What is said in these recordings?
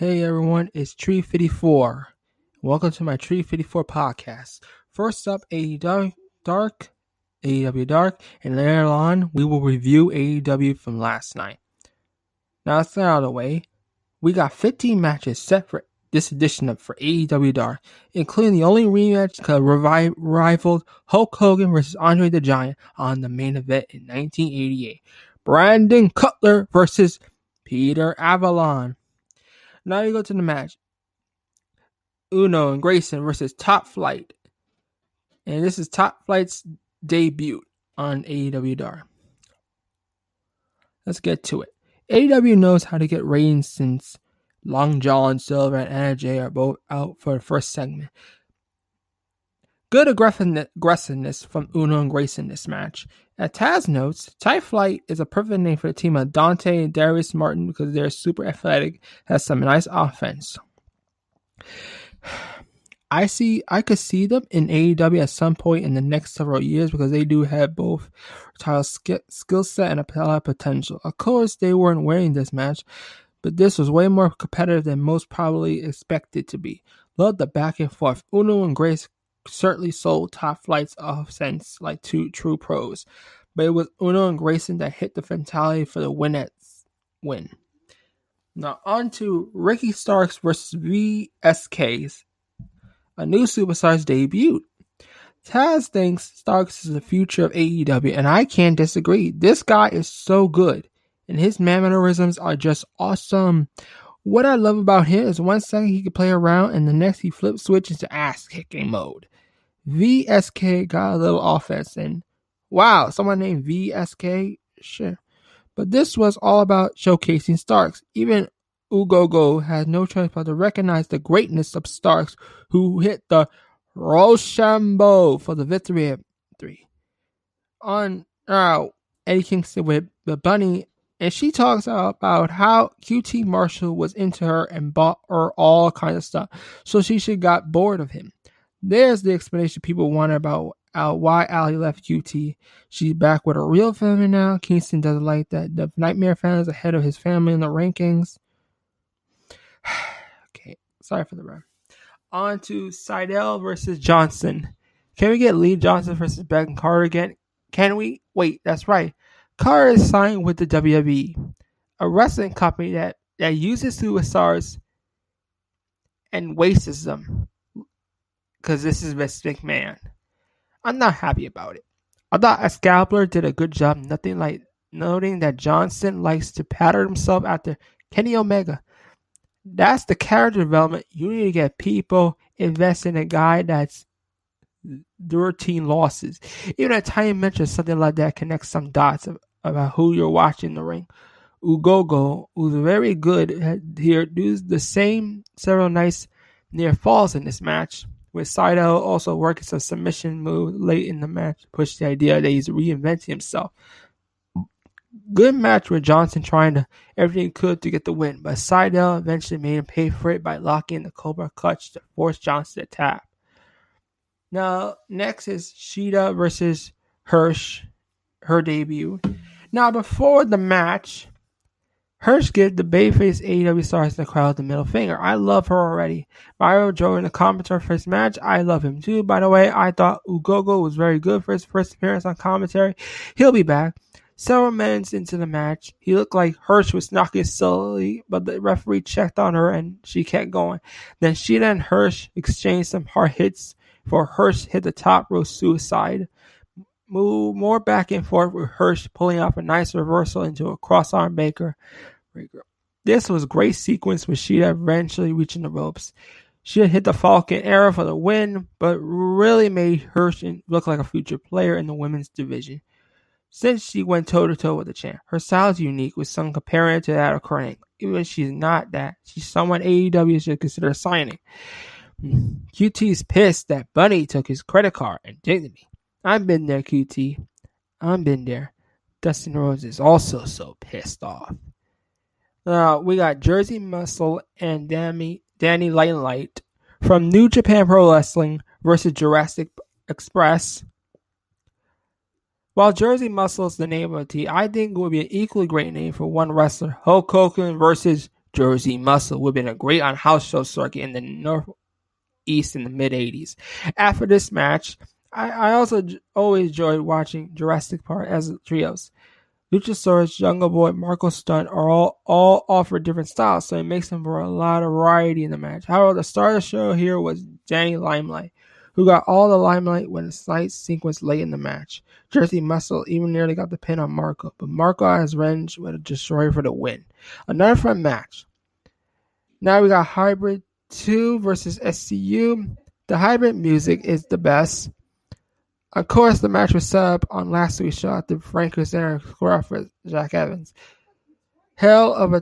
Hey everyone, it's Tree 54. Welcome to my Tree 54 podcast. First up, AEW Dark, and later on, we will review AEW from last night. Now that's out of the way. We got 15 matches set for this edition for AEW Dark, including the only rematch that rivaled Hulk Hogan versus Andre the Giant on the main event in 1988. Brandon Cutler versus Peter Avalon. Now you go to the match. Uno and Grayson versus Top Flight. And this is Top Flight's debut on AEW Dark. Let's get to it. AEW knows how to get ratings since Long John Silver and Anna Jay are both out for the first segment. Good aggressiveness from Uno and Grayson this match. At Taz notes, Top Flight is a perfect name for the team of Dante and Darius Martin because they're super athletic, has some nice offense. I could see them in AEW at some point in the next several years because they do have both title skill set and a lot of potential. Of course, they weren't winning this match, but this was way more competitive than most probably expected to be. Love the back and forth. Uno and Grace certainly sold Top Flight's offense like two true pros, but it was Uno and Grayson that hit the fatality for the win. Now on to Ricky Starks versus VSK's. A new superstar's debut. Taz thinks Starks is the future of AEW, and I can't disagree. This guy is so good, and his mannerisms are just awesome. What I love about him is 1 second he can play around, and the next he flips switch into ass-kicking mode. VSK got a little offense, and wow, someone named VSK? Sure. But this was all about showcasing Starks. Even Ugogo had no choice but to recognize the greatness of Starks, who hit the Rochambeau for the victory at 3. On Eddie Kingston with the bunny, and she talks about how QT Marshall was into her and bought her all kinds of stuff, so she should got bored of him. There's the explanation people wanted about why Allie left QT. She's back with a real family now. Kingston doesn't like that. The Nightmare fan is ahead of his family in the rankings. Okay, sorry for the run. On to Seidel versus Johnson. Can we get Lee Johnson versus Beck Carter again? Can we? Wait, that's right. Carter is signed with the WWE, a wrestling company that uses superstars and wastes them. Because this is Vince McMahon. I'm not happy about it. I thought Excalibur did a good job noting that Johnson likes to pattern himself after Kenny Omega. That's the character development. You need to get people invested in a guy that's 13 losses. Even a tiny mention of something like that connects some dots about who you're watching in the ring. Ugogo, who's very good here, does the same several nice near falls in this match, with Seidel also working some submission move late in the match to push the idea that he's reinventing himself. Good match with Johnson trying to everything he could to get the win, but Seidel eventually made him pay for it by locking the Cobra clutch to force Johnson to tap. Now, next is Shida versus Hirsch, her debut. Now, before the match, Hirsch gives the babyface AEW stars in the crowd the middle finger. I love her already. Mario Joe in the commentary for his match. I love him too. By the way, I thought Ugogo was very good for his first appearance on commentary. He'll be back. Several minutes into the match, he looked like Hirsch was knocking silly, but the referee checked on her and she kept going. Then Shida and Hirsch exchanged some hard hits before Hirsch hit the top rope suicide. Move more back and forth with Hirsch pulling off a nice reversal into a cross-arm breaker. This was a great sequence with Shida eventually reaching the ropes. Shida hit the Falcon Arrow for the win, but really made Hirsch look like a future player in the women's division. Since she went toe-to-toe with the champ, her style is unique, with some comparing it to that of Kurt Angle. Even if she's not that, she's someone AEW should consider signing. QT's pissed that Bunny took his credit card and dignity. I've been there, QT. I've been there. Dustin Rhodes is also so pissed off. We got Jersey Muscle and Danny Limelight from New Japan Pro Wrestling versus Jurassic Express. While Jersey Muscle is the name of the team, I think it would be an equally great name for one wrestler, Hulk Hogan versus Jersey Muscle would have been a great on house show circuit in the Northeast in the mid-'80s. After this match, I also always enjoyed watching Jurassic Park as trios. Luchasaurus, Jungle Boy, Marco Stunt are all offer different styles, so it makes them for a lot of variety in the match. However, the star of the show here was Danny Limelight, who got all the limelight when the slight sequence late in the match. Jersey Muscle even nearly got the pin on Marco, but Marco on his revenge with a destroyer for the win. Another fun match. Now we got Hybrid 2 versus SCU. The Hybrid music is the best. Of course, the match was set up on last week's show at the Franco Center Square for Jack Evans. Hell of a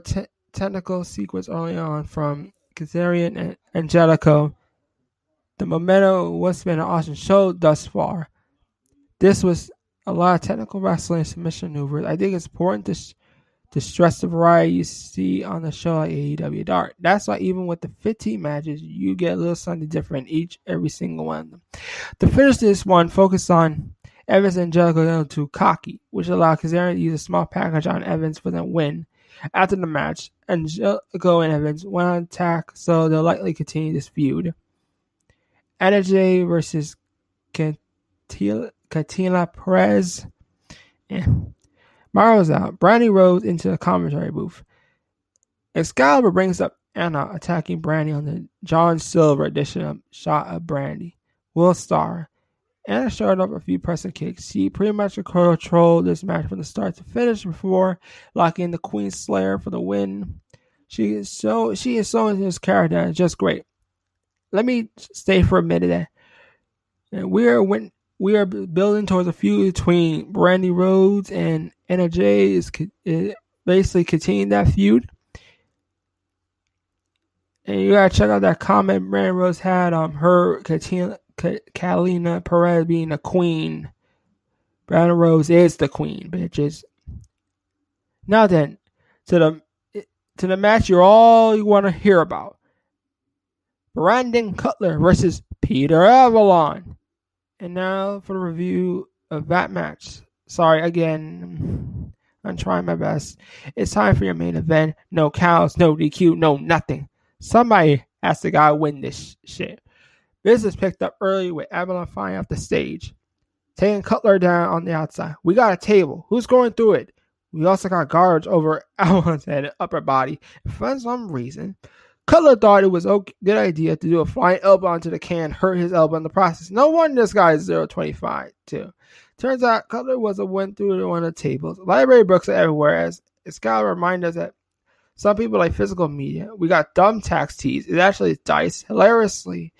technical sequence early on from Kazarian and Angelico. The momentum was been an awesome show thus far. This was a lot of technical wrestling and submission maneuvers. I think it's important to stress the variety you see on the show like AEW Dark. That's why even with the 15 matches, you get a little something different every single one of them. To finish this one, focus on Evans and Angelico going to Cocky, which allowed Kazarian to use a small package on Evans for the win. After the match, Angelico and Evans went on attack, so they'll likely continue this feud. NJ versus Katina Perez. Mario's out. Brandy rose into the commentary booth. Excalibur brings up Anna attacking Brandy on the John Silver edition of Shot of Brandy. Will Star. Anna showed up a few pressing kicks. She pretty much controlled this match from the start to finish before locking in the Queen Slayer for the win. She is so into this character and it's just great. Let me stay for a minute there. We are building towards a feud between Brandy Rhodes and NJ is basically continuing that feud. And you gotta check out that comment Brandy Rhodes had on her Catalina Perez being a queen. Brandy Rhodes is the queen, bitches. Now then, to the match you want to hear about. Brandon Cutler versus Peter Avalon. And now for the review of that match. Sorry, again, I'm trying my best. It's time for your main event. No cows, no DQ, no nothing. Somebody has to gotta win this shit. Business picked up early with Avalon flying off the stage, taking Cutler down on the outside. We got a table. Who's going through it? We also got guards over Avalon's head and upper body. And for some reason, Cutler thought it was a good idea to do a flying elbow onto the can, hurt his elbow in the process. No wonder this guy is 0-25 too. Turns out Cutler went through one of the tables. Library books are everywhere, as Excalibur reminds us that some people like physical media. We got thumbtacks tees. It's actually dice. Hilariously,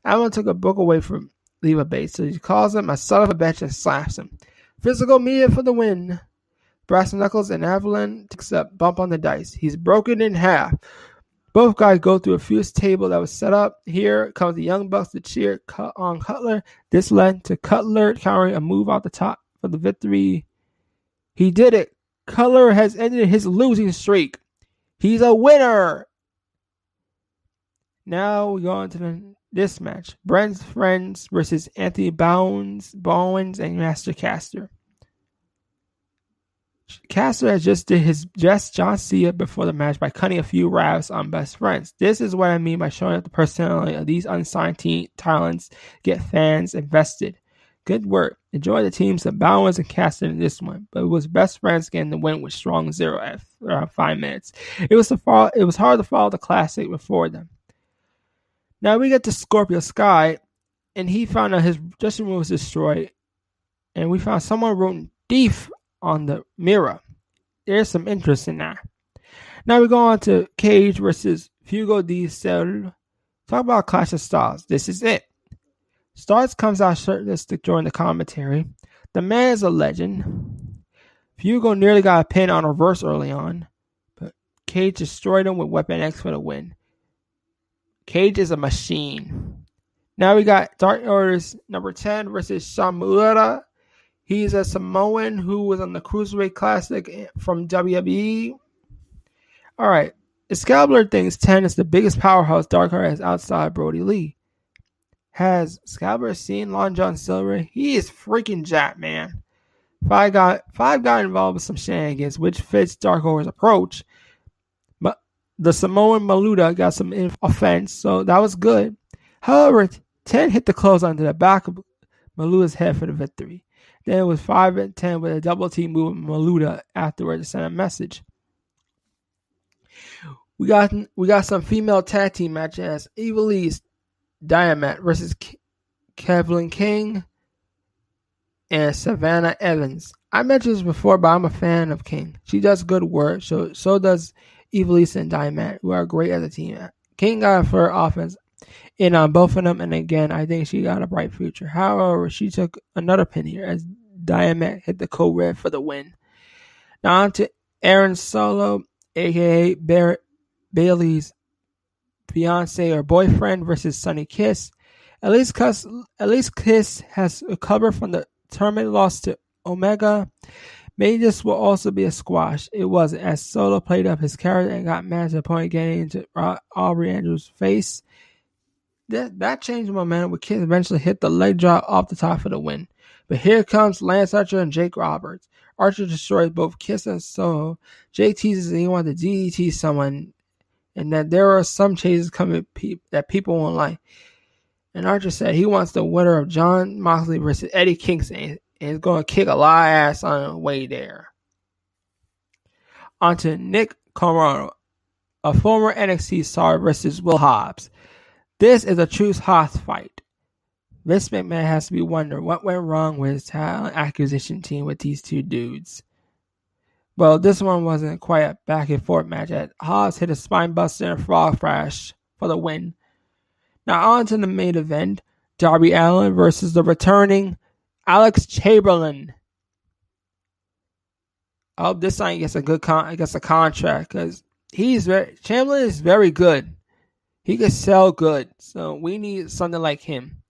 Avalon took a book away from Leva Bates, so he calls him a son of a bitch and slaps him. Physical media for the win. Brass Knuckles and Avalon takes a bump on the dice. He's broken in half. Both guys go through a fuse table that was set up. Here comes the Young Bucks to cheer on Cutler. This led to Cutler countering a move off the top for the victory. He did it. Cutler has ended his losing streak. He's a winner. Now we go on to this match. Brent's Friends versus Anthony Bowens and Master Caster. Caster has just did his John Cena before the match by cutting a few raps on Best Friends. This is what I mean by showing up the personality of these unsigned talents get fans invested. Good work. Enjoy the teams of Bowens and Caster in this one, but it was Best Friends getting the win with strong 0 at around 5 minutes. It was hard to follow the classic before them. Now we get to Scorpio Sky, and he found out his dressing room was destroyed, and we found someone wrote "Thief" on the mirror. There's some interest in that. Now we go on to Cage versus Fuego di Cel. Talk about Clash of Styles. This is it. Stars comes out shirtless during the commentary. The man is a legend. Fuego nearly got a pin on reverse early on, but Cage destroyed him with Weapon X for the win. Cage is a machine. Now we got Dark Order's number 10 versus Shamura. He's a Samoan who was on the Cruiserweight Classic from WWE. Alright, Excalibur thinks 10 is the biggest powerhouse Dark Order has outside Brody Lee. Has Excalibur seen Long John Silver? He is freaking jacked, man. Five got involved with some shenanigans, which fits Dark Order's approach. But the Samoan Maluda got some offense, so that was good. However, 10 hit the close onto the back of Maluda's head for the victory. Then it was 5 and 10 with a double team move of Maluda afterward to send a message. We got some female tag team matches. Evilise Dynamite versus Kevlin King and Savannah Evans. I mentioned this before, but I'm a fan of King. She does good work, so does Evilise and Dynamite, who are great as a team. King got for her offense in on both of them, and again, I think she got a bright future. However, she took another pin here as Dynamite hit the code red for the win. Now on to Aaron Solo, aka Bailey's fiance or boyfriend versus Sonny Kiss. At least Kiss has recovered from the tournament loss to Omega. Maybe this will also be a squash. It wasn't, as Solo played up his character and got mad to the point of getting into Aubrey Andrews' face. That changed momentum with Kiss eventually hit the leg drop off the top for the win. But here comes Lance Archer and Jake Roberts. Archer destroys both Kiss and Solo. Jake teases that he wanted to DDT someone, and that there are some changes coming that people won't like. And Archer said he wants the winner of Jon Moxley versus Eddie Kingston, and is going to kick a lot of ass on the way there. On to Nick Comoroto, a former NXT star versus Will Hobbs. This is a true Hobbs fight. Vince McMahon has to be wondering what went wrong with his talent acquisition team with these two dudes. Well, this one wasn't quite a back and forth match, as Hobbs hit a spine buster and a frog splash for the win. Now on to the main event, Darby Allin versus the returning Alex Chamberlain. I hope this time he gets a contract, because Chamberlain is very good. He can sell good, so we need something like him.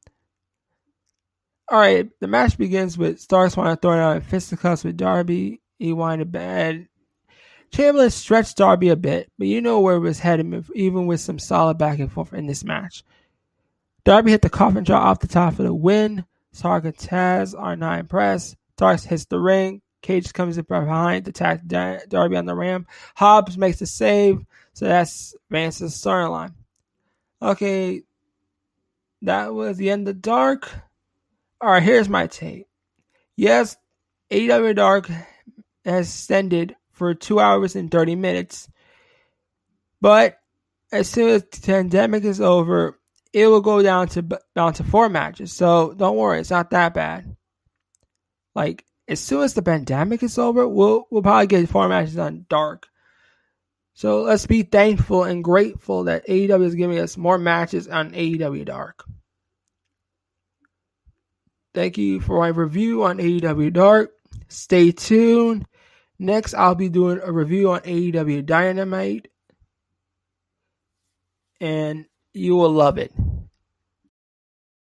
Alright, the match begins with Starks wanting to throw out in fisticuffs with Darby. He wanted bad. Chamberlain stretched Darby a bit, but you know where it was headed, even with some solid back and forth in this match. Darby hit the coffin drop off the top for the win. Stark and Taz are not impressed. Starks hits the ring. Cage comes in behind to attack Darby on the ramp. Hobbs makes the save, so that's Vance's storyline. Okay, that was the end of Dark. Alright, here's my take. Yes, AEW Dark has extended for 2 hours and 30 minutes. But as soon as the pandemic is over, it will go down to 4 matches. So don't worry, it's not that bad. Like, as soon as the pandemic is over, we'll probably get 4 matches on Dark. So let's be thankful and grateful that AEW is giving us more matches on AEW Dark. Thank you for my review on AEW Dark. Stay tuned. Next, I'll be doing a review on AEW Dynamite, and you will love it.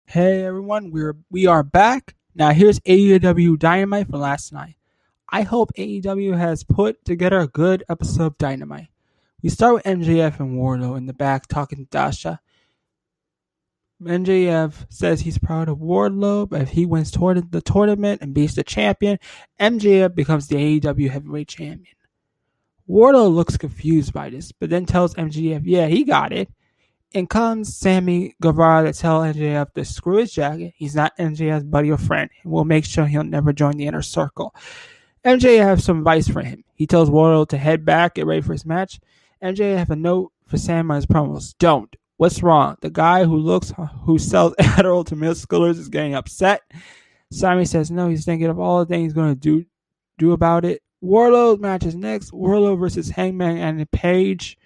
Hey everyone, we are back. Now here's AEW Dynamite for last night. I hope AEW has put together a good episode of Dynamite. We start with MJF and Wardlow in the back talking to Dasha. MJF says he's proud of Wardlow, but if he wins the tournament and beats the champion, MJF becomes the AEW heavyweight champion. Wardlow looks confused by this, but then tells MJF, yeah, he got it. And comes Sammy Guevara to tell MJF to screw his jacket. He's not MJF's buddy or friend, and will make sure he'll never join the inner circle. MJF has some advice for him. He tells Wardlow to head back, get ready for his match. MJF have a note for Sam on his promos. Don't. What's wrong? The guy who sells Adderall to middle schoolers is getting upset. Sammy says no, he's thinking of all the things he's going to do about it. Wardlow's match is next. Wardlow versus Hangman and Page.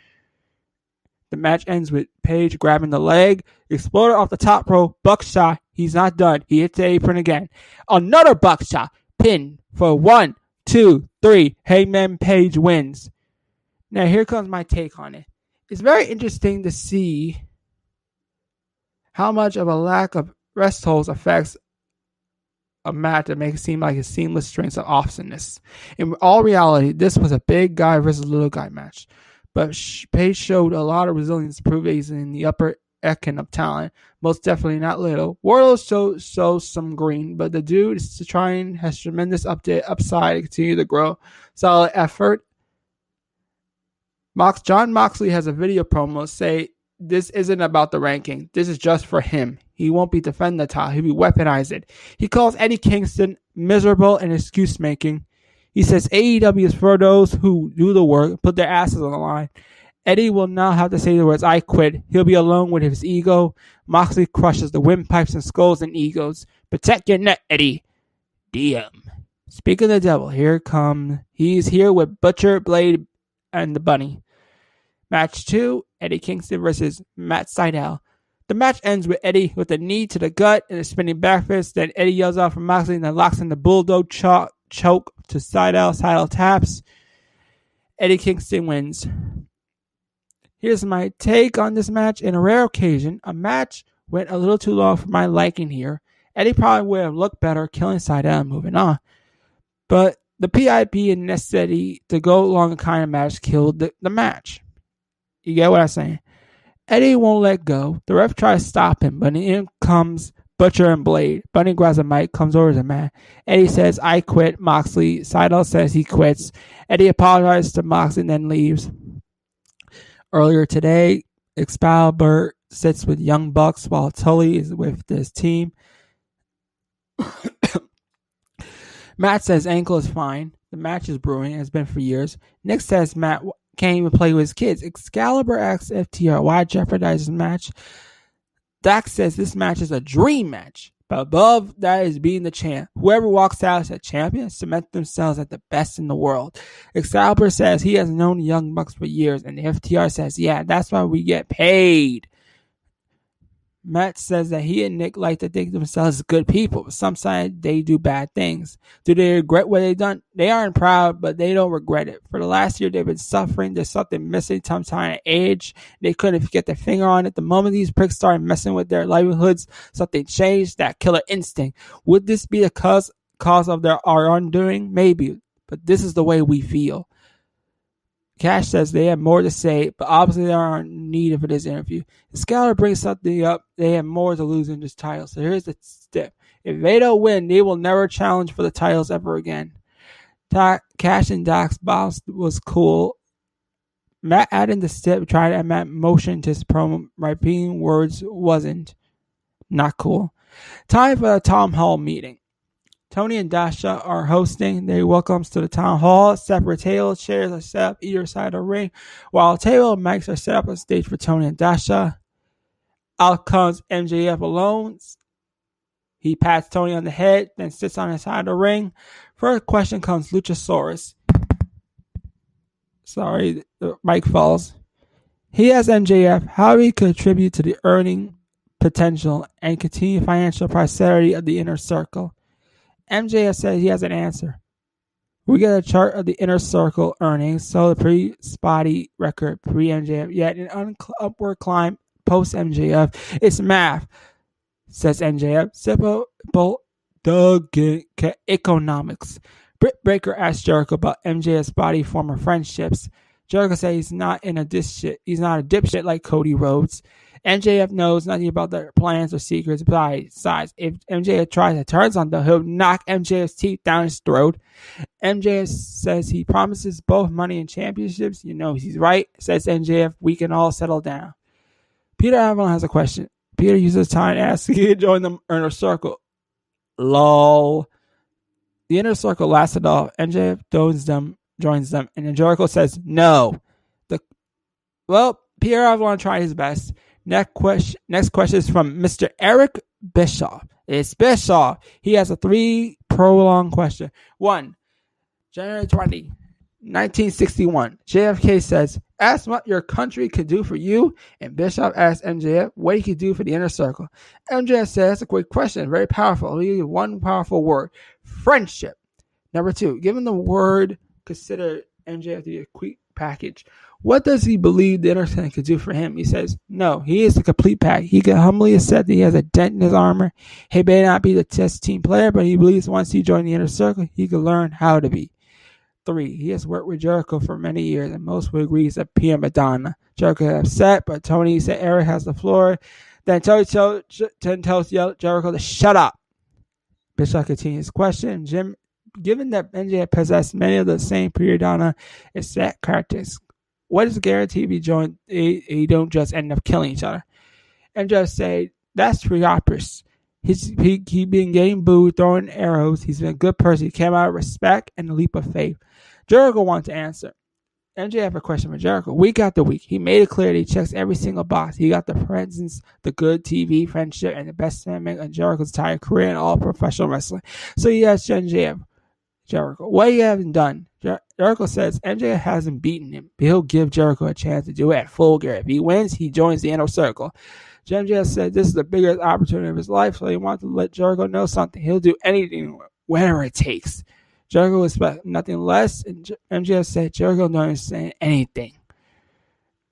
The match ends with Page grabbing the leg. Exploder off the top rope. Buckshot. He's not done. He hits the apron again. Another buckshot. Pin for 1, 2, 3. Hangman Page wins. Now here comes my take on it. It's very interesting to see how much of a lack of rest holds affects a match that makes it seem like a seamless strings of awesomeness. In all reality, this was a big guy versus little guy match. But Page showed a lot of resilience to prove he's in the upper echelon of talent. Most definitely not little. Wardlow shows some green, but the dude is trying, has tremendous upside to continue to grow. Solid effort. John Moxley has a video promo say this isn't about the ranking. This is just for him. He won't be defending the title. He'll be weaponizing it. He calls Eddie Kingston miserable and excuse making. He says AEW is for those who do the work, put their asses on the line. Eddie will now have to say the words, I quit. He'll be alone with his ego. Moxley crushes the windpipes and skulls and egos. Protect your neck, Eddie. DM. Speaking of the devil, here it comes. He's here with Butcher, Blade, and the Bunny. Match 2, Eddie Kingston versus Matt Sydal. The match ends with Eddie with a knee to the gut and a spinning backfist. Then Eddie yells out for Moxley and then locks in the bulldog choke to Sydal. Sydal taps. Eddie Kingston wins. Here's my take on this match. In a rare occasion, a match went a little too long for my liking here. Eddie probably would have looked better killing Sydal and moving on. But the PIP and necessity to go along a kind of match killed the match. You get what I'm saying? Eddie won't let go. The ref tries to stop him, but in comes Butcher and Blade. Bunny grabs a mic, comes over to the mat. Eddie says, I quit. Moxley. Sydal says he quits. Eddie apologizes to Moxley and then leaves. Earlier today, Excalibur sits with Young Bucks while Tully is with his team. Matt says ankle is fine. The match is brewing. It has been for years. Nick says Matt can't even play with his kids. Excalibur asks FTR why jeopardize his match. Dax says this match is a dream match. But above that is being the champ. Whoever walks out as a champion cement themselves as the best in the world. Excalibur says he has known the Young Bucks for years. And the FTR says, yeah, that's why we get paid. Matt says that he and Nick like to think themselves as good people, but sometimes they do bad things. Do they regret what they've done? They aren't proud, but they don't regret it. For the last year, they've been suffering. There's something missing, sometimes age. They couldn't get their finger on it. The moment these pricks started messing with their livelihoods, something changed, that killer instinct. Would this be the cause of our undoing? Maybe, but this is the way we feel. Cash says they have more to say, but obviously they aren't in need for this interview. Excalibur brings something up. They have more to lose in this title. So here's the step. If they don't win, they will never challenge for the titles ever again. Cash and Doc's boss was cool. Matt adding the step, tried to Matt motion to his promo. Repeating words wasn't. Not cool. Time for the Town Hall meeting. Tony and Dasha are hosting. They welcomes to the town hall. Separate tables, chairs are set up either side of the ring, while table and mics are set up on stage for Tony and Dasha. Out comes MJF alone. He pats Tony on the head, then sits on his side of the ring. First question comes Luchasaurus. Sorry, the mic falls. He asks MJF how he could contribute to the earning potential and continued financial prosperity of the Inner Circle. MJF says he has an answer. We get a chart of the Inner Circle earnings, so the pre-spotty record, pre-MJF, yet an upward climb post-MJF. It's math, says MJF. Simple economics. Britt Baker asked Jericho about MJF's body former friendships. Jericho says he's not a dipshit like Cody Rhodes. MJF knows nothing about their plans or secrets. Besides, if MJF tries to turn on them, he'll knock MJF's teeth down his throat. MJF says he promises both money and championships. You know he's right, says MJF. We can all settle down. Peter Avalon has a question. Peter uses time to ask if he can join the Inner Circle. LOL. The Inner Circle lasted off. MJF joins them, and then Jericho says no. Peter Avalon tried his best. Next question is from Mr. Eric Bischoff. It's Bischoff. He has a 3 prolonged question. 1. January 20, 1961. JFK says, ask what your country could do for you. And Bischoff asks MJF what he could do for the Inner Circle. MJF says, that's a great question. Very powerful. Only one powerful word. Friendship. Number 2. Given the word, consider MJF to be a quick package. What does he believe the Inner Circle could do for him? He says, no, he is the complete pack. He can humbly accept that he has a dent in his armor. He may not be the test team player, but he believes once he joins the Inner Circle, he can learn how to be. 3. He has worked with Jericho for many years, and most would agree he's a Prima Madonna. Jericho is upset, but Tony said Eric has the floor. Then Tony tells Jericho to shut up. Bishop continues his question. Given that MJF possessed many of the same Prima Madonna exact characteristics, what is the guarantee if you don't just end up killing each other? And just say, that's preposterous. He been getting booed, throwing arrows. He's been a good person. He came out of respect and a leap of faith. Jericho wants to answer. MJ have a question for Jericho. Week after week, he made it clear that he checks every single box. He got the presence, the good TV, friendship, and the best man in Jericho's entire career in all professional wrestling. So he asked MJF, Jericho, what you haven't done? Jericho says MJF hasn't beaten him, but he'll give Jericho a chance to do it at Full Gear. If he wins, he joins the inner circle. MJF said this is the biggest opportunity of his life, so he wants to let Jericho know something. He'll do anything, whatever it takes. Jericho expects nothing less, and MJF said Jericho don't understand anything.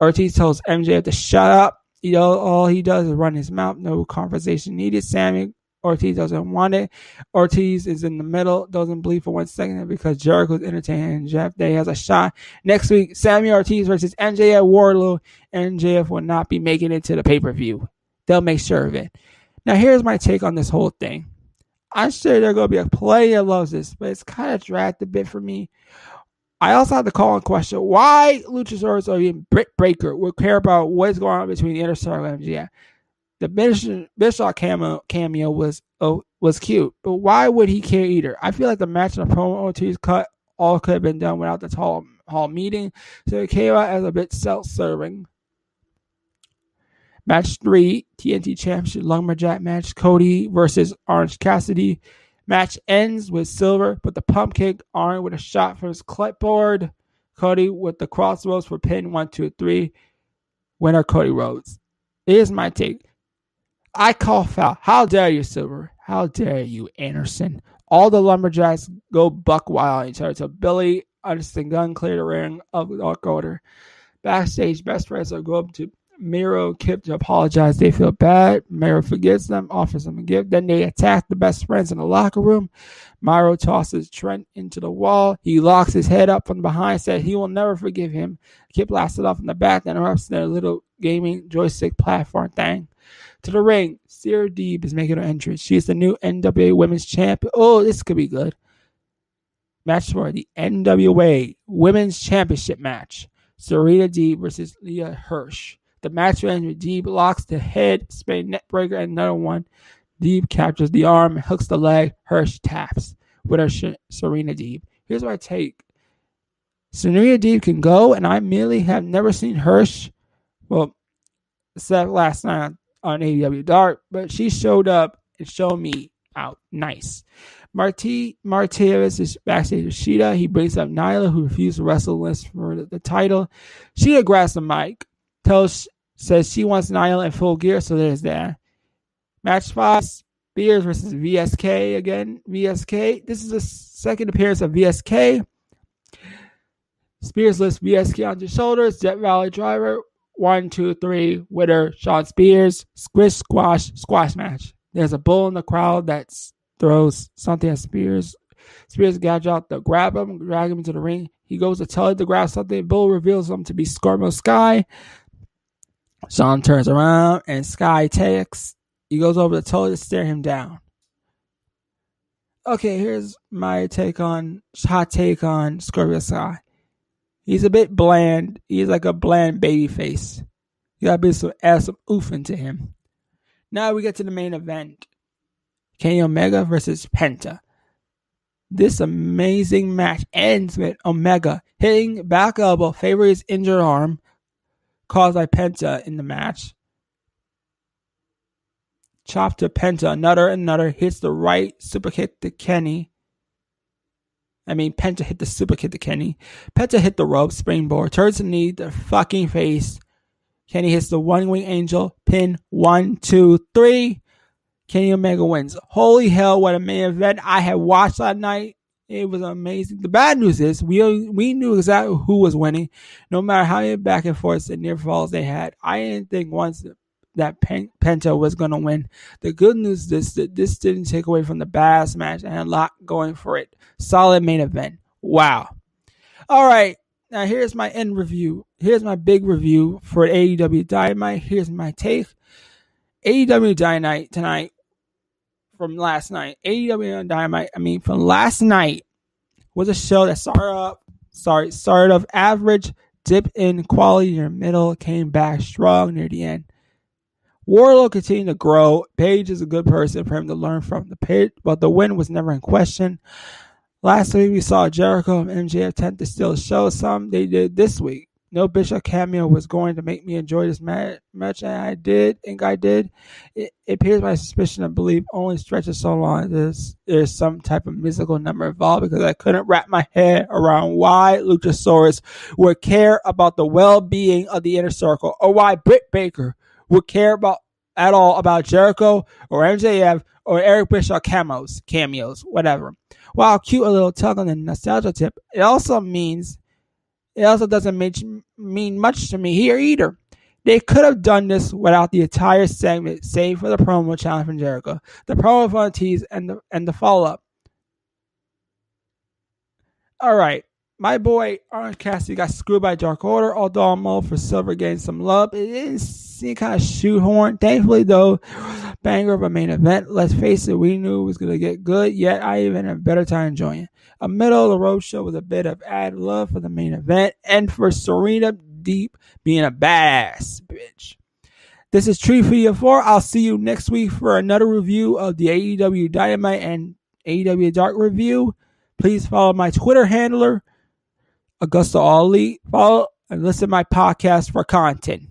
Ortiz tells MJF to shut up. All he does is run his mouth. No conversation needed. Sammy Ortiz doesn't want it. Ortiz is in the middle, doesn't bleed for 1 second because Jericho's entertaining and Jeff Day has a shot. Next week, Sammy Ortiz versus MJF Wardlow. MJF will not be making it to the pay-per-view. They'll make sure of it. Now, here's my take on this whole thing. I'm sure there's going to be a player that loves this, but it's kind of dragged a bit for me. I also have to call in question why Luchasaurus or even Britt Baker would care about what's going on between the Inner Circle and MJF. The Bischoff cameo was cute, but why would he care either? I feel like the match and the promo Ortiz cut all could have been done without the hall meeting, so it came out as a bit self-serving. Match 3, TNT Championship Lumberjack match, Cody versus Orange Cassidy. Match ends with Silver, but the pump kick Orange with a shot from his clipboard. Cody with the crossroads for pin 1, 2, 3. Winner Cody Rhodes. Here's my take. I call foul. How dare you, Silver? How dare you, Anderson? All the Lumberjacks go buck wild on each other. So Billy, Anderson Gunn clear the ring of the Dark Order. Backstage, best friends will go up to Miro and Kip to apologize. They feel bad. Miro forgives them, offers them a gift. Then they attack the best friends in the locker room. Miro tosses Trent into the wall. He locks his head up from behind, said he will never forgive him. Kip blasted off in the back and interrupts their little gaming joystick platform thing. To the ring, Sarah Deeb is making her entrance. She is the new NWA Women's Champion. Oh, this could be good. Match for the NWA Women's Championship match. Serena Deeb versus Leah Hirsch. The match ends with Deeb locks the head, spinning neckbreaker, and another one. Deeb captures the arm and hooks the leg. Hirsch taps with her Serena Deeb. Here's my take. Serena Deeb can go, and I merely have never seen Hirsch, well, except last night on AEW Dark, but she showed up and showed me out nice. Martinez is backstage with Sheeta. He brings up Nyla, who refused to wrestle for the title. Sheeta grabs the mic, says she wants Nyla in Full Gear, so there's that. Match 5, Spears versus VSK again. VSK. This is the second appearance of VSK. Spears lifts VSK onto his shoulders. Jet Valley Driver. 1, 2, 3. Winner, Shawn Spears. Squish, squash match. There's a bull in the crowd that throws something at Spears. Spears gouges out to grab him, drag him into the ring. He goes to tell it to grab something. Bull reveals him to be Scorpio Sky. Shawn turns around and Sky takes. He goes over to Tully to stare him down. Okay, here's my hot take on Scorpio Sky. He's a bit bland. He's like a bland baby face. You gotta add some oof into him. Now we get to the main event. Kenny Omega versus Penta. This amazing match ends with Omega hitting back elbow, favor his injured arm, caused by Penta in the match. Chop to Penta, another, hits the right super kick to Kenny. Penta hit the super kick to Kenny. Penta hit the rope, springboard, turns the knee, the fucking face. Kenny hits the one-wing angel, pin 1, 2, 3. Kenny Omega wins. Holy hell, what a main event. I had watched that night. It was amazing. The bad news is we knew exactly who was winning, no matter how many back and forths and near falls they had. I didn't think once that Penta was going to win. The good news is that this didn't take away from the badass match and had a lot going for it. Solid main event. Wow. All right. Now here's my end review. Here's my big review for AEW Dynamite. Here's my take. AEW Dynamite tonight from last night. AEW Dynamite, from last night was a show that started off average, dipped in quality near middle, came back strong near the end. Wardlow continued to grow. Page is a good person for him to learn from. The pit, but the win was never in question. Last week we saw Jericho and MJF attempt to still show some. They did this week. No Bishop cameo was going to make me enjoy this match, and I did. It appears my suspicion of belief only stretches so long as there's some type of mystical number involved, because I couldn't wrap my head around why Luchasaurus would care about the well-being of the inner circle, or why Britt Baker would care at all about Jericho or MJF or Eric Bischoff cameos, whatever. While cute, a little tug on the nostalgia tip, it also doesn't mean much to me here either. They could have done this without the entire segment, save for the promo challenge from Jericho, the promo for the tease, and the follow-up. All right. My boy Orange Cassidy got screwed by Dark Order, although I'm all for Silver getting some love. It didn't seem kind of shoehorn. Thankfully, though, banger of a main event. Let's face it, we knew it was going to get good, yet I even had a better time enjoying it. A middle of the road show with a bit of added love for the main event, and for Serena Deep being a badass bitch. This is Tree Video 4. I'll see you next week for another review of the AEW Dynamite and AEW Dark review. Please follow my Twitter handler, AgostoAllElite. Follow and listen to my podcast for content.